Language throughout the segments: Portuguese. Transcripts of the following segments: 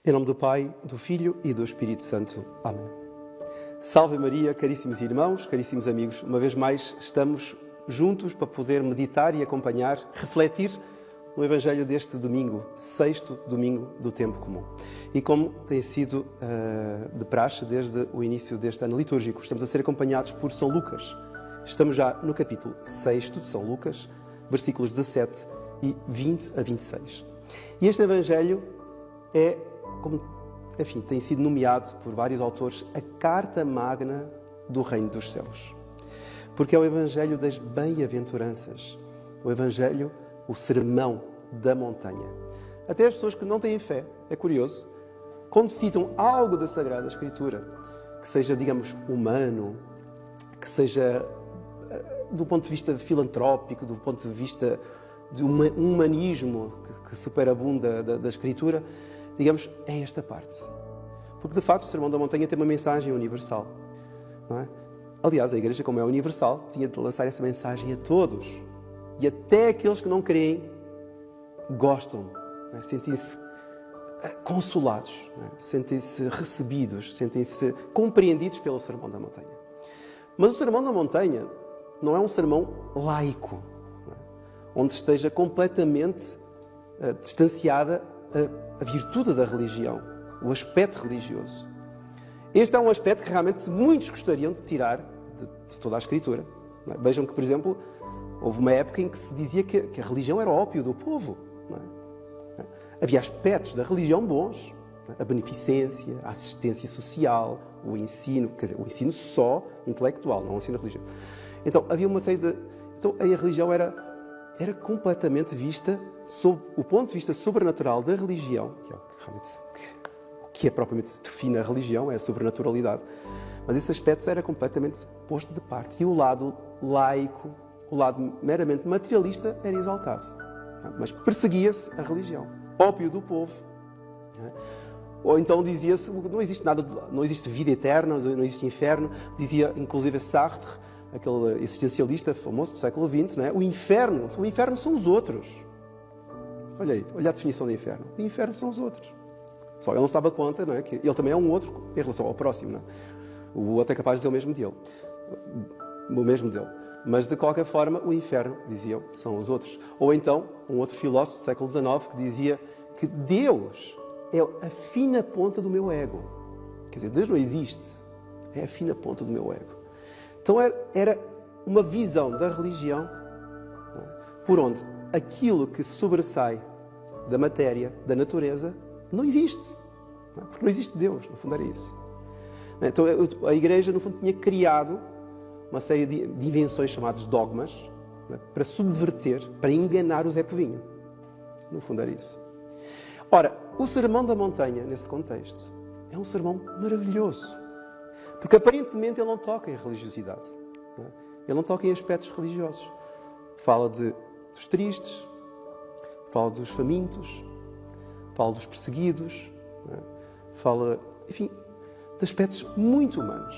Em nome do Pai, do Filho e do Espírito Santo. Amém. Salve Maria, caríssimos irmãos, caríssimos amigos. Uma vez mais estamos juntos para poder meditar e acompanhar, refletir no Evangelho deste domingo, sexto domingo do tempo comum. E como tem sido de praxe desde o início deste ano litúrgico, estamos a ser acompanhados por São Lucas. Estamos já no capítulo 6 de São Lucas, versículos 17 e 20 a 26. E este Evangelho é, como tem sido nomeado por vários autores, a carta magna do Reino dos Céus. Porque é o Evangelho das bem-aventuranças, o Evangelho, o sermão da montanha. Até as pessoas que não têm fé, é curioso, quando citam algo da Sagrada Escritura, que seja, digamos, humano, que seja do ponto de vista filantrópico, do ponto de vista de um humanismo que superabunda da Escritura, digamos, é esta parte. Porque, de facto, o Sermão da Montanha tem uma mensagem universal. Não é? Aliás, a Igreja, como é universal, tinha de lançar essa mensagem a todos. E até aqueles que não creem gostam, não é? Sentem-se consolados, não é? Sentem-se recebidos, sentem-se compreendidos pelo Sermão da Montanha. Mas o Sermão da Montanha não é um sermão laico, não é? Onde esteja completamente distanciada a virtude da religião, o aspecto religioso. Este é um aspecto que realmente muitos gostariam de tirar de toda a Escritura. Não é? Vejam que, por exemplo, houve uma época em que se dizia que a religião era o ópio do povo. Não é? Havia aspectos da religião bons, não é? A beneficência, a assistência social, o ensino, quer dizer, o ensino só intelectual, não o ensino religioso. Então, havia uma série de... Então, a religião era completamente vista sob o ponto de vista sobrenatural da religião, que é o que é propriamente define a religião, é a sobrenaturalidade. Mas esse aspecto era completamente posto de parte. E o lado laico, o lado meramente materialista era exaltado. Mas perseguia-se a religião. Ópio do povo. Ou então dizia-se, não existe nada, não existe vida eterna, não existe inferno. Dizia, inclusive, Sartre, aquele existencialista famoso do século XX, não é? O inferno são os outros. Olha aí, olha a definição de inferno. O inferno são os outros. Só ele não se dava conta, não é? Que ele também é um outro em relação ao próximo, não é? O outro é capaz de dizer o mesmo dele. Mas, de qualquer forma, o inferno, diziam, são os outros. Ou então, um outro filósofo do século XIX que dizia que Deus é a fina ponta do meu ego. Quer dizer, Deus não existe. É a fina ponta do meu ego. Então, era uma visão da religião, não é? Por onde aquilo que sobressai da matéria, da natureza, não existe. Não é? Porque não existe Deus, no fundo era isso. Então a Igreja, no fundo, tinha criado uma série de invenções chamadas dogmas, não é? Para subverter, para enganar o Zé Povinho. No fundo era isso. Ora, o Sermão da Montanha, nesse contexto, é um sermão maravilhoso. Porque aparentemente ele não toca em religiosidade. Não é? Ele não toca em aspectos religiosos. Fala dos tristes, fala dos famintos, fala dos perseguidos, não é? Fala, enfim, de aspectos muito humanos.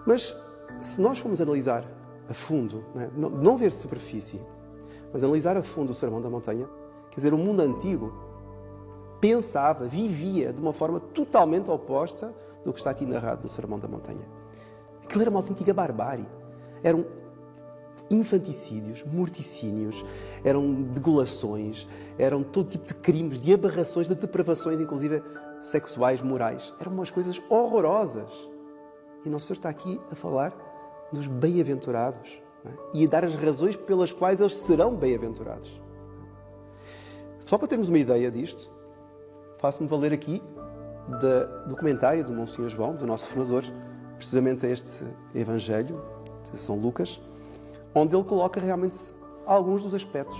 Mas se nós formos analisar a fundo, não ver superfície, mas analisar a fundo o Sermão da Montanha, quer dizer, o mundo antigo pensava, vivia de uma forma totalmente oposta do que está aqui narrado no Sermão da Montanha. Aquilo era uma autêntica barbárie. Eram infanticídios, morticínios, eram degolações, eram todo tipo de crimes, de aberrações, de depravações, inclusive sexuais, morais. Eram umas coisas horrorosas. E Nosso Senhor está aqui a falar dos bem-aventurados, não é? E a dar as razões pelas quais eles serão bem-aventurados. Só para termos uma ideia disto, faço-me valer aqui do comentário do Monsenhor João, do nosso fundador, precisamente a este Evangelho de São Lucas, onde ele coloca realmente alguns dos aspectos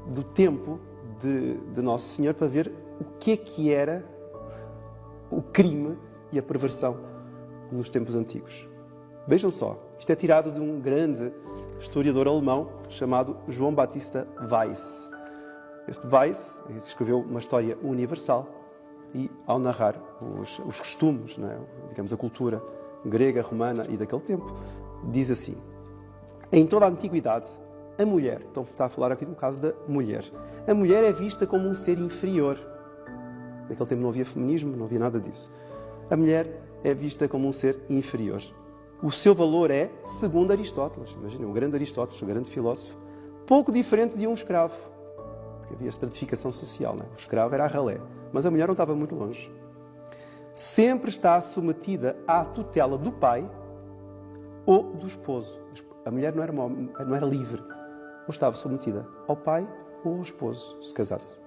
do tempo de Nosso Senhor para ver o que era o crime e a perversão nos tempos antigos. Vejam só, isto é tirado de um grande historiador alemão chamado João Batista Weiss. Este Weiss escreveu uma história universal e, ao narrar os costumes, não é? Digamos, a cultura grega, romana e daquele tempo, diz assim: em toda a antiguidade, a mulher, então está a falar aqui no caso da mulher, a mulher é vista como um ser inferior. Naquele tempo não havia feminismo, não havia nada disso. A mulher é vista como um ser inferior. O seu valor é, segundo Aristóteles, imaginem, o grande Aristóteles, o grande filósofo, pouco diferente de um escravo. Porque havia estratificação social, não é? O escravo era a ralé, mas a mulher não estava muito longe. Sempre está submetida à tutela do pai ou do esposo. A mulher não era livre. Ou estava submetida ao pai ou ao esposo, se casasse.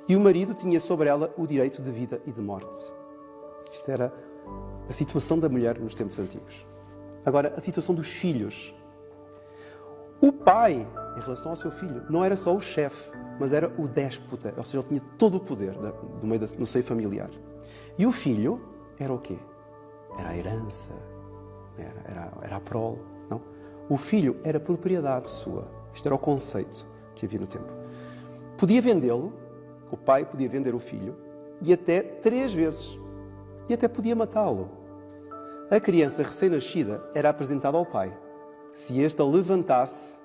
E o marido tinha sobre ela o direito de vida e de morte. Isto era a situação da mulher nos tempos antigos. Agora, a situação dos filhos. O pai, em relação ao seu filho, não era só o chefe, mas era o déspota. Ou seja, ele tinha todo o poder no seio familiar. E o filho era o quê? Era a herança, era a prole. Não? O filho era propriedade sua. Isto era o conceito que havia no tempo. Podia vendê-lo, o pai podia vender o filho, e até 3 vezes. E até podia matá-lo. A criança recém-nascida era apresentada ao pai. Se este a levantasse,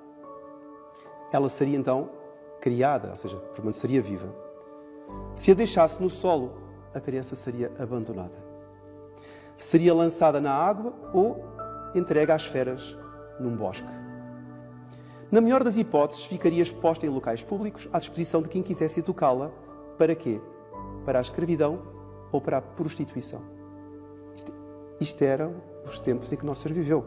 ela seria então criada, ou seja, permaneceria viva. Se a deixasse no solo, a criança seria abandonada. Seria lançada na água ou entregue às feras num bosque. Na melhor das hipóteses, ficaria exposta em locais públicos à disposição de quem quisesse educá-la. Para quê? Para a escravidão ou para a prostituição. Isto eram os tempos em que Nosso Senhor viveu.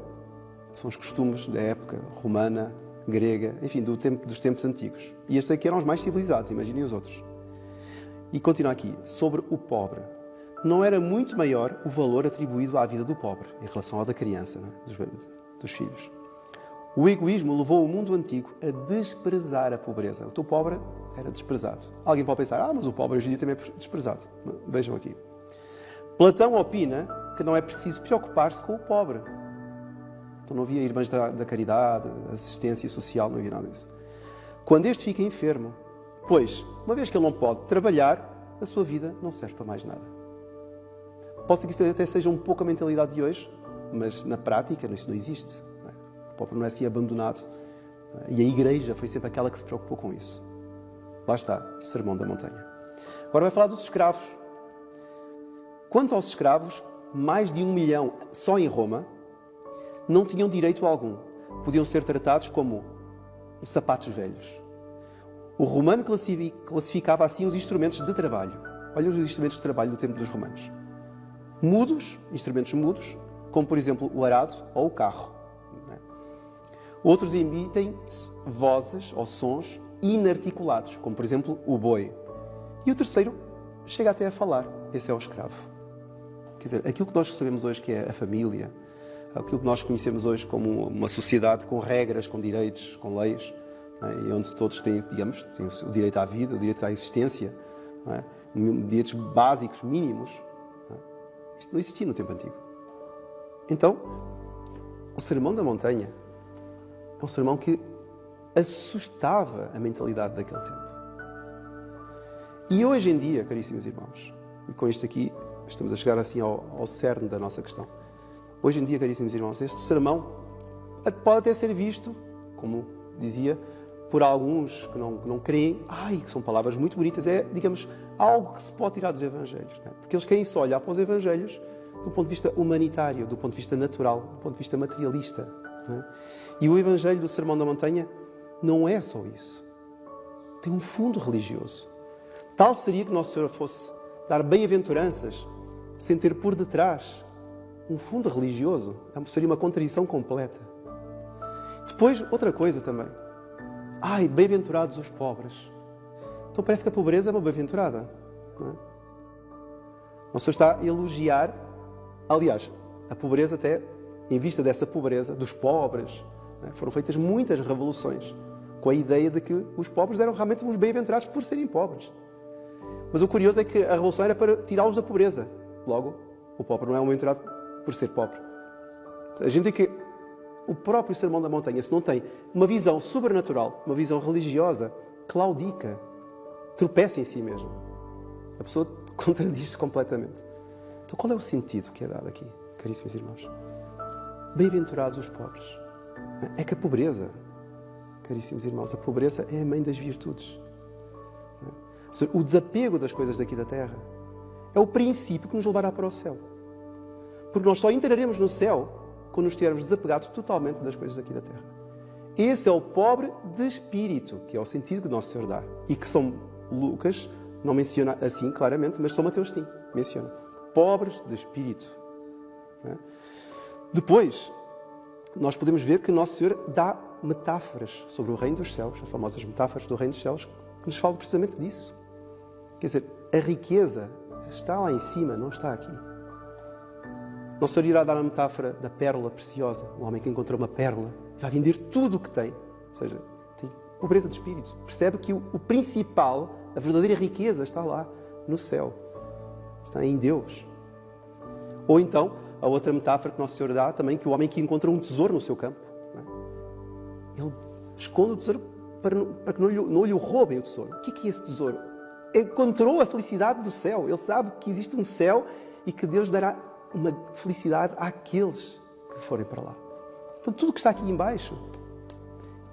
São os costumes da época romana, grega, enfim, dos tempos antigos. E estes aqui eram os mais civilizados, imaginem os outros. E continua aqui, sobre o pobre. Não era muito maior o valor atribuído à vida do pobre em relação ao da criança, não é? dos filhos. O egoísmo levou o mundo antigo a desprezar a pobreza. O teu pobre era desprezado. Alguém pode pensar, mas o pobre hoje em dia também é desprezado. Vejam aqui. Platão opina que não é preciso preocupar-se com o pobre. Então não havia irmãs da caridade, assistência social, não havia nada disso. Quando este fica enfermo, pois, uma vez que ele não pode trabalhar, a sua vida não serve para mais nada. Pode ser que isto até seja um pouco a mentalidade de hoje, mas na prática isso não existe. Não é? O pobre não é assim abandonado. E a Igreja foi sempre aquela que se preocupou com isso. Lá está, o Sermão da Montanha. Agora vai falar dos escravos. Quanto aos escravos, mais de 1 milhão só em Roma não tinham direito algum. Podiam ser tratados como os sapatos velhos. O romano classificava assim os instrumentos de trabalho. Olha os instrumentos de trabalho do tempo dos romanos. Mudos, instrumentos mudos, como por exemplo o arado ou o carro. Outros emitem vozes ou sons inarticulados, como por exemplo o boi. E o terceiro chega até a falar. Esse é o escravo. Quer dizer, aquilo que nós sabemos hoje que é a família, aquilo que nós conhecemos hoje como uma sociedade com regras, com direitos, com leis, e onde todos têm, digamos, têm o direito à vida, o direito à existência, direitos básicos, mínimos. Isto não existia no tempo antigo. Então, o Sermão da Montanha é um sermão que assustava a mentalidade daquele tempo. E hoje em dia, caríssimos irmãos, e com isto aqui estamos a chegar assim ao cerne da nossa questão. Hoje em dia, caríssimos irmãos, este sermão pode até ser visto, como dizia, por alguns que não creem, que são palavras muito bonitas, digamos, algo que se pode tirar dos Evangelhos. Não é? Porque eles querem só olhar para os Evangelhos do ponto de vista humanitário, do ponto de vista natural, do ponto de vista materialista. Não é? E o Evangelho do Sermão da Montanha não é só isso. Tem um fundo religioso. Tal seria que Nosso Senhor fosse dar bem-aventuranças sem ter por detrás um fundo religioso. Seria uma contradição completa. Depois, outra coisa também. Bem-aventurados os pobres. Então parece que a pobreza é uma bem-aventurada. Não é? Nosso Senhor está a elogiar, aliás, a pobreza até, em vista dessa pobreza, dos pobres, não é? Foram feitas muitas revoluções com a ideia de que os pobres eram realmente os bem-aventurados por serem pobres. Mas o curioso é que a revolução era para tirá-los da pobreza. Logo, o pobre não é um bem-aventurado por ser pobre. A gente tem que o próprio Sermão da Montanha, se não tem uma visão sobrenatural, uma visão religiosa, claudica, tropeça em si mesmo. A pessoa contradiz-se completamente. Então qual é o sentido que é dado aqui, caríssimos irmãos? Bem-aventurados os pobres. É que a pobreza, caríssimos irmãos, a pobreza é a mãe das virtudes. Ou seja, o desapego das coisas daqui da terra, é o princípio que nos levará para o céu. Porque nós só entraremos no céu quando nos estivermos desapegados totalmente das coisas daqui da terra. Esse é o pobre de espírito, que é o sentido que Nosso Senhor dá. E que São Lucas não menciona assim claramente, mas São Mateus sim, menciona. Pobres de espírito. Depois, nós podemos ver que Nosso Senhor dá metáforas sobre o reino dos céus, as famosas metáforas do reino dos céus, que nos falam precisamente disso. Quer dizer, a riqueza está lá em cima, não está aqui. Nosso Senhor irá dar a metáfora da pérola preciosa, o homem que encontrou uma pérola, vai vender tudo o que tem, ou seja, tem pobreza de espírito. Percebe que o principal, a verdadeira riqueza está lá, no céu, está em Deus. Ou então, a outra metáfora que Nosso Senhor dá também, que o homem que encontra um tesouro no seu campo, ele esconde o tesouro para que não lhe roubem o tesouro. O que é esse tesouro? Encontrou a felicidade do céu. Ele sabe que existe um céu e que Deus dará uma felicidade àqueles que forem para lá. Então, tudo que está aqui em baixo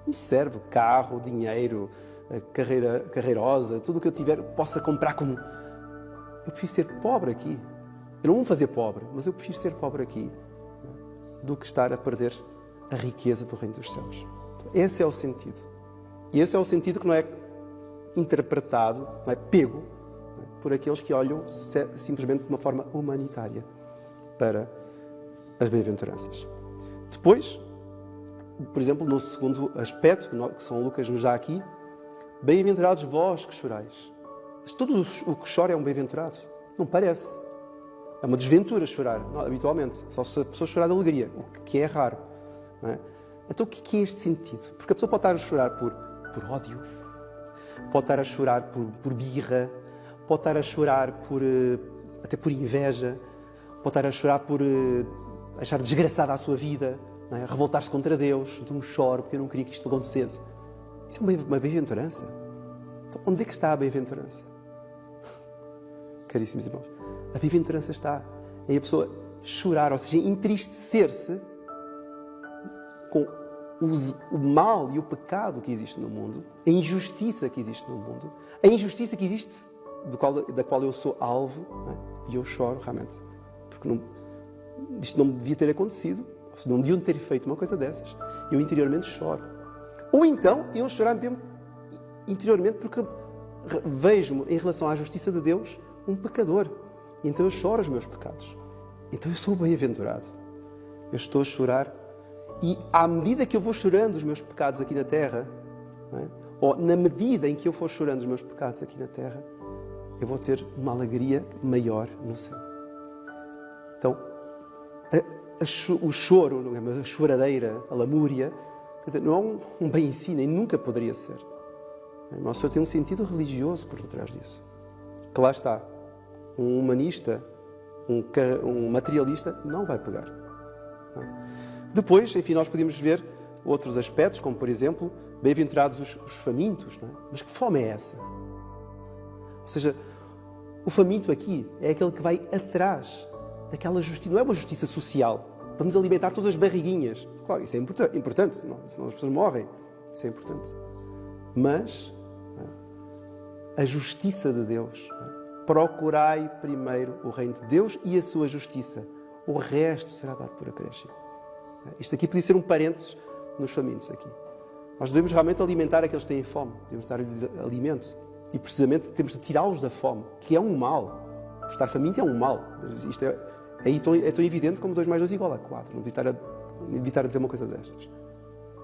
me serve. Carro, dinheiro, carreirosa, tudo o que eu tiver, possa comprar como... Eu prefiro ser pobre aqui. Eu não vou fazer pobre, mas eu prefiro ser pobre aqui do que estar a perder a riqueza do reino dos céus. Então, esse é o sentido. E esse é o sentido que não é interpretado, não é pego, por aqueles que olham simplesmente de uma forma humanitária para as bem-aventuranças. Depois, por exemplo, no segundo aspecto, que São Lucas nos dá aqui, bem-aventurados vós que chorais. Mas todo o que chora é um bem-aventurado? Não parece. É uma desventura chorar, habitualmente. Só se a pessoa chorar de alegria, o que é raro. Não é? Então, o que é este sentido? Porque a pessoa pode estar a chorar por ódio, pode estar a chorar por birra, pode estar a chorar até por inveja, pode estar a chorar por achar desgraçada a sua vida, não é? Revoltar-se contra Deus. Então choro porque eu não queria que isto acontecesse. Isso é uma bem-aventurança. Então, onde é que está a bem-aventurança? Caríssimos irmãos, a bem-aventurança está em a pessoa chorar, ou seja, entristecer-se com o mal e o pecado que existe no mundo, a injustiça que existe no mundo, a injustiça que existe, da qual eu sou alvo, não é? E eu choro realmente, porque isto não devia ter acontecido, não deviam ter feito uma coisa dessas. Eu interiormente choro. Ou então, eu chorar mesmo interiormente porque vejo-me, em relação à justiça de Deus, um pecador. E então eu choro os meus pecados. Então eu sou bem-aventurado. Eu estou a chorar. E à medida que eu vou chorando os meus pecados aqui na terra, não é? Ou na medida em que eu for chorando os meus pecados aqui na terra, eu vou ter uma alegria maior no céu. Então, o choro, não é? A choradeira, a lamúria, quer dizer, não é um bem em si, nem nunca poderia ser. O nosso Senhor tem um sentido religioso por detrás disso. Que lá está. Um humanista, um materialista, não vai pegar. Não é? Depois, enfim, nós podemos ver outros aspectos, como, por exemplo, bem-aventurados os famintos. Não é? Mas que fome é essa? Ou seja, o faminto aqui é aquele que vai atrás daquela justiça. Não é uma justiça social. Vamos alimentar todas as barriguinhas. Claro, isso é importante, senão as pessoas morrem. Isso é importante. Mas a justiça de Deus. Procurai primeiro o reino de Deus e a sua justiça. O resto será dado por acréscimo. Isto aqui podia ser um parênteses nos famintos aqui. Nós devemos realmente alimentar aqueles que têm fome. Devemos dar-lhes alimento. E precisamente temos de tirá-los da fome, que é um mal. Estar faminto é um mal. Isto é tão evidente como 2 mais 2 igual a 4. Não evitar a dizer uma coisa destas.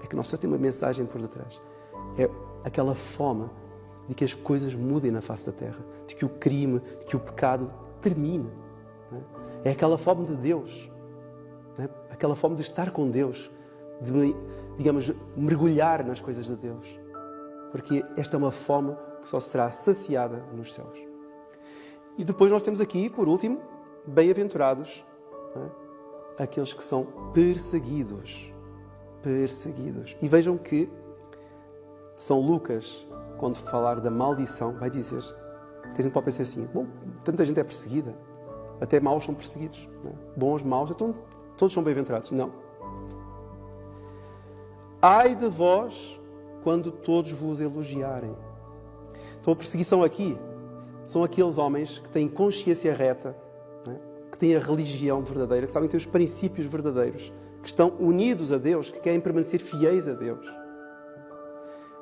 É que nós só temos uma mensagem por detrás. É aquela fome de que as coisas mudem na face da terra, de que o crime, de que o pecado termine. É aquela fome de Deus, aquela fome de estar com Deus, de, digamos, mergulhar nas coisas de Deus. Porque esta é uma fome que só será saciada nos céus. E depois nós temos aqui, por último, bem-aventurados, aqueles que são perseguidos. Perseguidos. E vejam que São Lucas, quando falar da maldição, vai dizer que a gente pode pensar assim, bom, tanta gente é perseguida, até maus são perseguidos, não é? Bons, maus, então todos são bem-aventurados. Não. Ai de vós quando todos vos elogiarem. Então a perseguição aqui são aqueles homens que têm consciência reta, não é? Que têm a religião verdadeira, que sabem ter os princípios verdadeiros, que estão unidos a Deus, que querem permanecer fiéis a Deus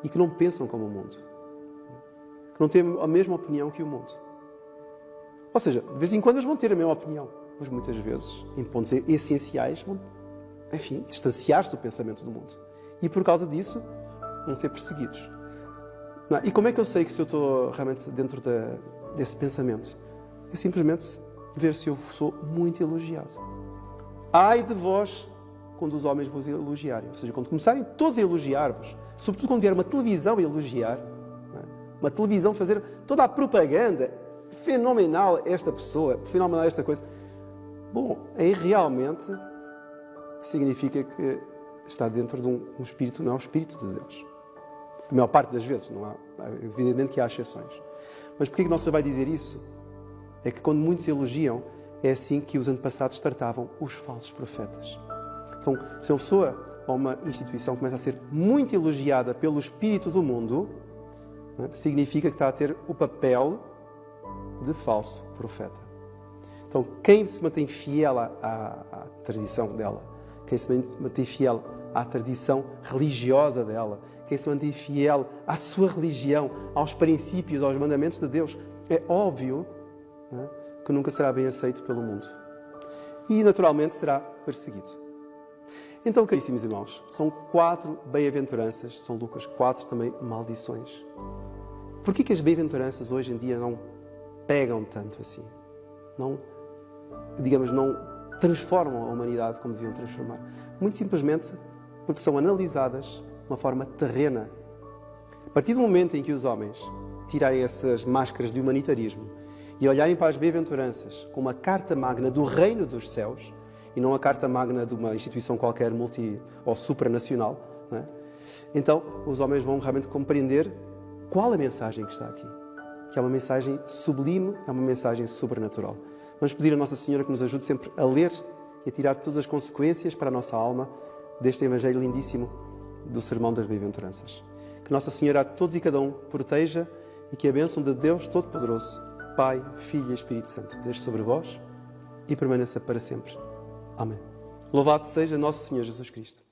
e que não pensam como o mundo, que não têm a mesma opinião que o mundo. Ou seja, de vez em quando eles vão ter a mesma opinião, mas muitas vezes, em pontos essenciais, vão, enfim, distanciar-se do pensamento do mundo. E por causa disso, vão ser perseguidos. Não é? E como é que eu sei que se eu estou realmente dentro desse pensamento? É simplesmente ver se eu sou muito elogiado. Ai de vós quando os homens vos elogiarem. Ou seja, quando começarem todos a elogiar-vos, sobretudo quando vier uma televisão a elogiar, não é? Uma televisão fazer toda a propaganda, fenomenal esta pessoa, fenomenal esta coisa. Bom, aí realmente significa que está dentro de um espírito, não é o Espírito de Deus. A maior parte das vezes, não há, evidentemente que há exceções. Mas porquê que o nosso Senhor vai dizer isso? É que quando muitos elogiam, é assim que os antepassados tratavam os falsos profetas. Então, se uma pessoa ou uma instituição começa a ser muito elogiada pelo espírito do mundo, né, significa que está a ter o papel de falso profeta. Então, quem se mantém fiel à tradição dela, quem se mantém fiel à tradição religiosa dela, quem se mantém fiel à sua religião, aos princípios, aos mandamentos de Deus, é óbvio, né, que nunca será bem aceito pelo mundo. E, naturalmente, será perseguido. Então, caríssimos irmãos, são 4 bem-aventuranças, São Lucas, 4 também maldições. Porquê que as bem-aventuranças hoje em dia não pegam tanto assim? Não, digamos, não transformam a humanidade como deviam transformar? Muito simplesmente porque são analisadas de uma forma terrena. A partir do momento em que os homens tirarem essas máscaras de humanitarismo e olharem para as bem-aventuranças como a carta magna do reino dos céus, e não a carta magna de uma instituição qualquer multi ou supranacional, não é? Então os homens vão realmente compreender qual a mensagem que está aqui, que é uma mensagem sublime, é uma mensagem sobrenatural. Vamos pedir a Nossa Senhora que nos ajude sempre a ler e a tirar todas as consequências para a nossa alma deste Evangelho lindíssimo do Sermão das Bem-aventuranças. Que Nossa Senhora a todos e cada um proteja e que a bênção de Deus Todo-Poderoso, Pai, Filho e Espírito Santo, esteja sobre vós e permaneça para sempre. Amém. Louvado seja nosso Senhor Jesus Cristo.